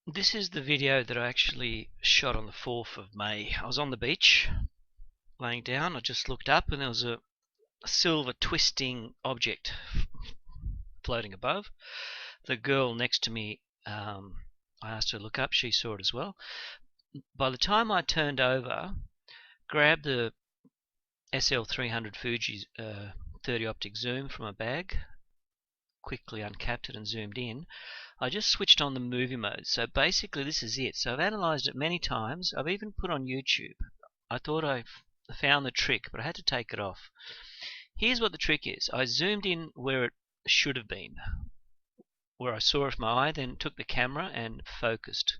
This is the video that I actually shot on the 4th of May. I was on the beach, laying down. I just looked up and there was a silver twisting object floating above. The girl next to me, I asked her to look up. She saw it as well. By the time I turned over, grabbed the SL300 Fuji 30 optic zoom from a bag, quickly uncapped it and zoomed in, I just switched on the movie mode. So basically this is it. So I've analyzed it many times. I've even put on YouTube. I thought I found the trick, but I had to take it off. Here's what the trick is. I zoomed in where it should have been, where I saw it with my eye, then took the camera and focused.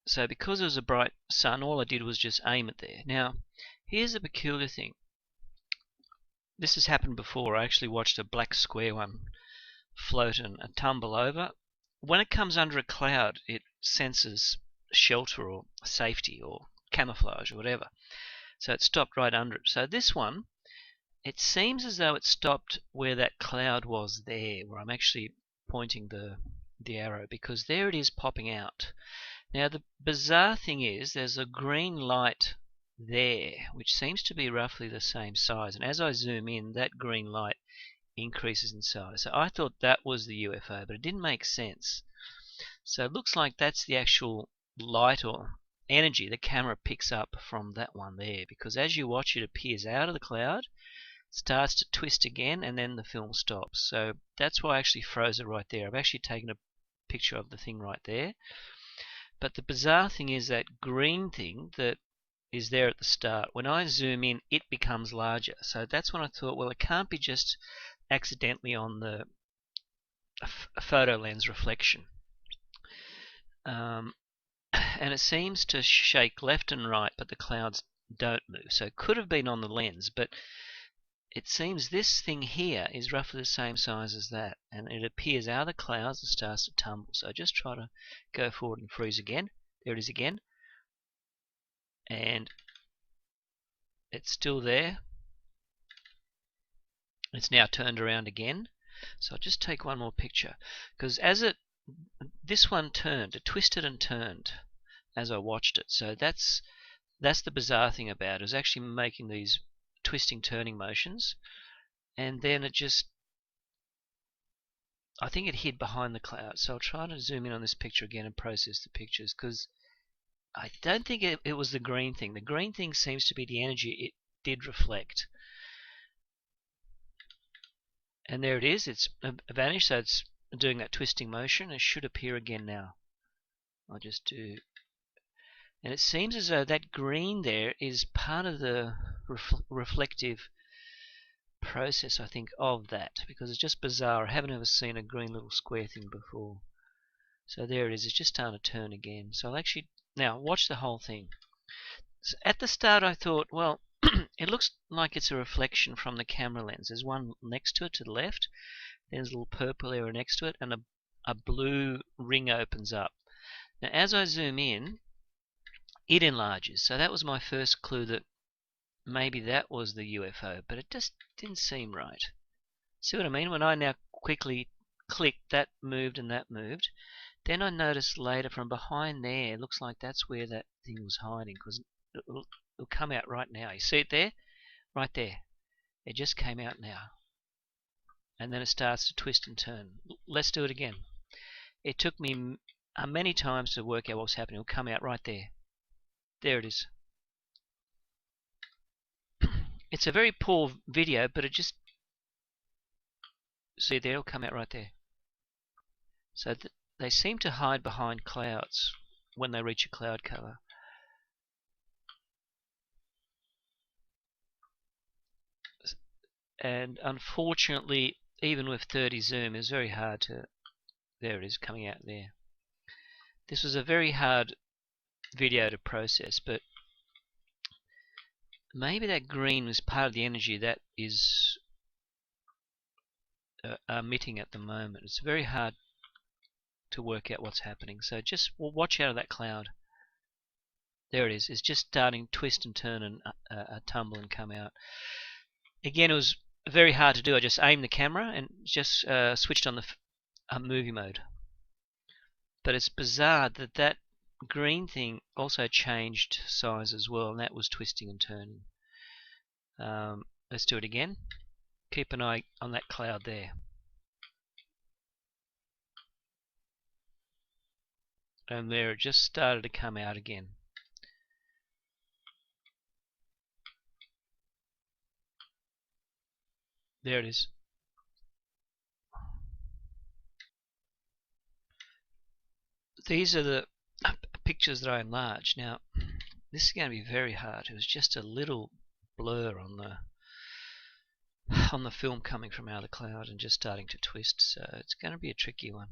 So because it was a bright sun, all I did was just aim it there. Now, here's the peculiar thing. This has happened before. I actually watched a black square one float and tumble over. When it comes under a cloud, it senses shelter or safety or camouflage or whatever. So it stopped right under it. So this one, it seems as though it stopped where that cloud was there, where I'm actually pointing the arrow, because there it is popping out. Now the bizarre thing is there's a green light there, which seems to be roughly the same size, and as I zoom in, that green light increases in size. So I thought that was the UFO, but it didn't make sense. So it looks like that's the actual light or energy the camera picks up from that one there, because as you watch it appears out of the cloud, starts to twist again, and then the film stops. So that's why I actually froze it right there. I've actually taken a picture of the thing right there. But the bizarre thing is that green thing that is there at the start, when I zoom in, it becomes larger. So that's when I thought, well, it can't be just accidentally on the photo lens reflection. And it seems to shake left and right, but the clouds don't move. So it could have been on the lens, but it seems this thing here is roughly the same size as that, and it appears out of the clouds and starts to tumble. So I just try to go forward and freeze again. There it is again. And it's still there. It's now turned around again. So I'll just take one more picture, because as this one turned, it twisted and turned as I watched it. So that's the bizarre thing about it. It was actually making these twisting, turning motions, and then it just, I think it hid behind the cloud. So I'll try to zoom in on this picture again and process the pictures, because I don't think it was the green thing. The green thing seems to be the energy it did reflect. And there it is. It's vanished, so it's doing that twisting motion. It should appear again now. I'll just do, and it seems as though that green there is part of the reflective process, I think, of that, because it's just bizarre. I haven't ever seen a green little square thing before. So there it is. It's just starting to turn again. So I'll actually now watch the whole thing. So at the start I thought, well, it looks like it's a reflection from the camera lens. There's one next to it to the left. There's a little purple area next to it, and a blue ring opens up. Now as I zoom in, it enlarges. So that was my first clue that maybe that was the UFO, but it just didn't seem right. See what I mean? When I now quickly clicked, that moved and that moved. Then I noticed later from behind there, it looks like that's where that thing was hiding, because it'll come out right now. You see it there? Right there. It just came out now. And then it starts to twist and turn. Let's do it again. It took me many times to work out what was happening. It'll come out right there. There it is. It's a very poor video, but it just, see there, it'll come out right there. So they seem to hide behind clouds when they reach a cloud cover. And unfortunately, even with 30 zoom, it's very hard to, there it is coming out there. This was a very hard video to process, but maybe that green was part of the energy that is emitting at the moment. It's very hard to work out what's happening. So just watch out of that cloud. There it is. It's just starting to twist and turn and tumble and come out. Again, it was very hard to do. I just aimed the camera and just switched on the movie mode. But it's bizarre that that green thing also changed size as well, and that was twisting and turning. Let's do it again. Keep an eye on that cloud there. And there it just started to come out again. There it is. These are the pictures that I enlarged. Now, this is going to be very hard. It was just a little blur on the film coming from out of the cloud and just starting to twist, so it's going to be a tricky one.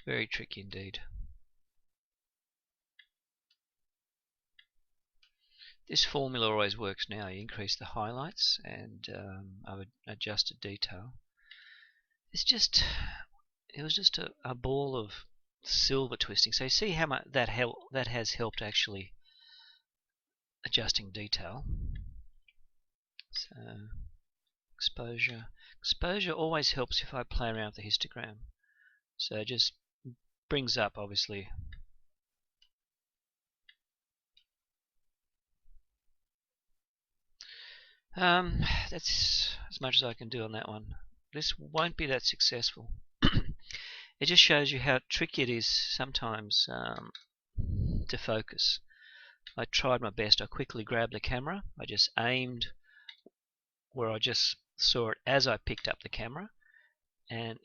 Very tricky indeed. This formula always works now. You increase the highlights and I've adjusted detail. It was just a ball of silver twisting. So you see how much that has helped actually adjusting detail. So exposure always helps if I play around with the histogram. So it just brings up, obviously, that's as much as I can do on that one. This won't be that successful. It just shows you how tricky it is sometimes to focus. I tried my best. I quickly grabbed the camera. I just aimed where I just saw it as I picked up the camera, and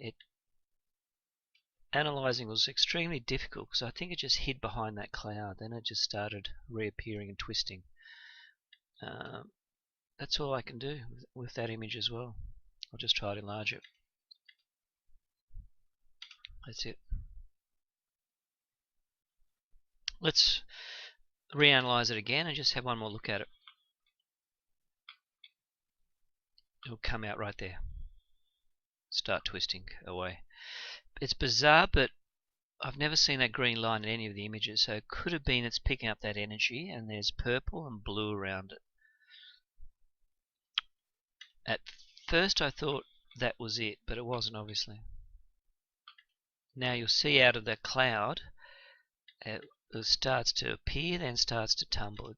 analyzing was extremely difficult because I think it just hid behind that cloud. Then it just started reappearing and twisting. That's all I can do with that image as well. I'll just try to enlarge it. That's it. Let's reanalyze it again and just have one more look at it. It'll come out right there. Start twisting away. It's bizarre, but I've never seen that green line in any of the images, so it could have been it's picking up that energy and there's purple and blue around it. At first I thought that was it, but it wasn't, obviously. Now you'll see out of the cloud it starts to appear, then starts to tumble.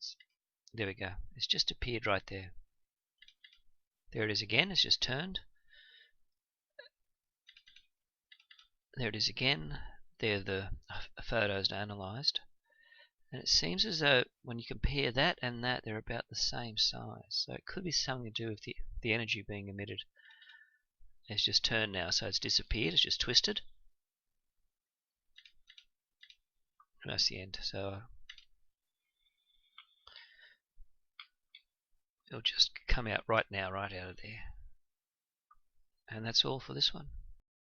There we go. It's just appeared right there. There it is again. It's just turned. There it is again. There the photos analysed. And it seems as though when you compare that and that, they're about the same size. So it could be something to do with the energy being emitted. It's just turned now, so it's disappeared. It's just twisted. And that's the end. So it'll just come out right now, right out of there. And that's all for this one.